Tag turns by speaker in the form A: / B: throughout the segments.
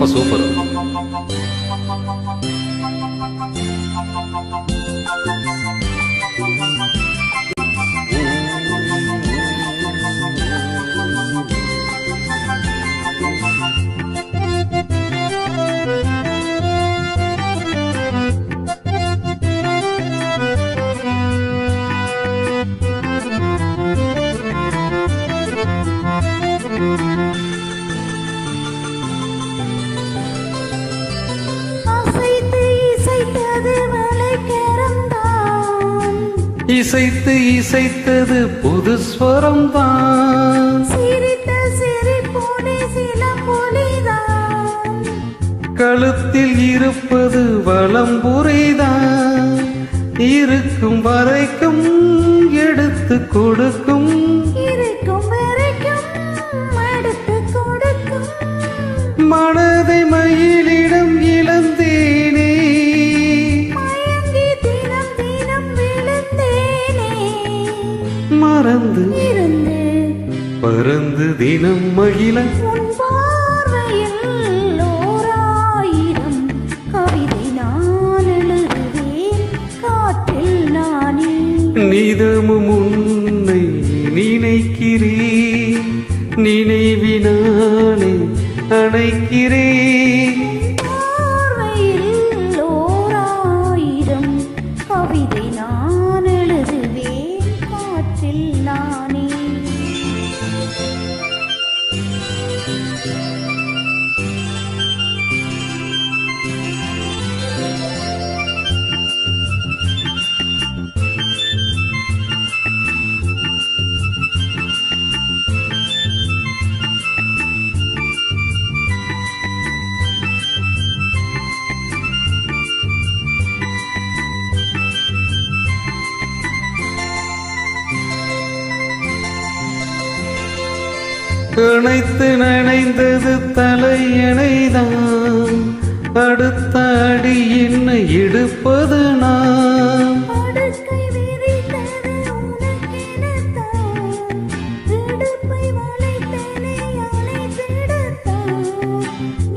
A: ரொம்ப சூப்பர். இசைத்து இசைத்தது புது ஸ்வரம் தான்.
B: சிரித்த சிரிப்போனே சில பொலிதான்.
A: கழுத்தில் இருப்பது வலம்புரைதான். இருக்கும் வரைக்கும் எடுத்து கொடுக்கும்.
B: இருக்கும் வரைக்கும் எடுத்து கொடுக்கும்.
A: மனதை மயிலிடம் இழந்தேனே.
B: மயங்கி தினம் தினம் விழுந்தேனே.
A: மறந்து
B: இருந்து
A: பறந்து தினம் மகிழ
B: உன் பார்வையில் ஓராயிரம் கவிதை நான் எழுதுவேன் காற்றில் நானே.
A: நிதமும் உன்னை நினைக்கிறேன். நினைவினாலே அணைக்கிறேன்.
B: பார்வையில் ஓராயிரம் கவிதை நான் எழுதுவேன் காற்றில் நானே.
A: அணைத்து நனைந்தது தலையணைதான். அடுத்த அடி என்ன எடுப்பது நான்.
B: படுக்கை விரித்தது உனக்கெனத்தான். விடுப்பை வளைத்தனை அணைத்திடத்தான்.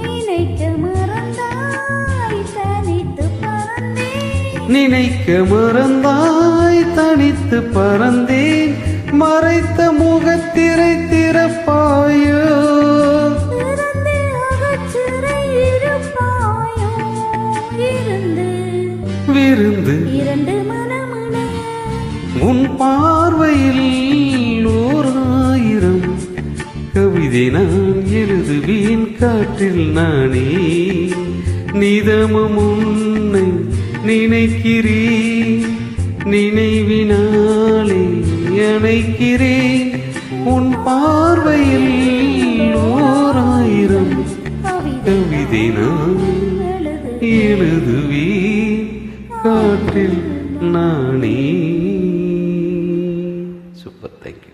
B: நினைக்க மறந்தாய் தனித்து பறந்தேன்.
A: நினைக்க மறந்தாய் தனித்து பறந்தேன். மறைத்த முகத்திரை திறப்பாயோ.
B: திறந்து அகச்சிறை இருப்பாயோ. இருந்து
A: விருந்து
B: இரண்டு மனமுன
A: உன் பார்வையில் ஓராயிரம் கவிதை நான் எழுதுவேன் காற்றில் நானே. நிதமும் உன்னை நினைக்கிறேன். நினைவினாலே அணைக்கிறேன். உன் பார்வையில் ஓராயிரம் கவிதை நான் எழுதுவேன் காற்றில் நானே. Super, thank you.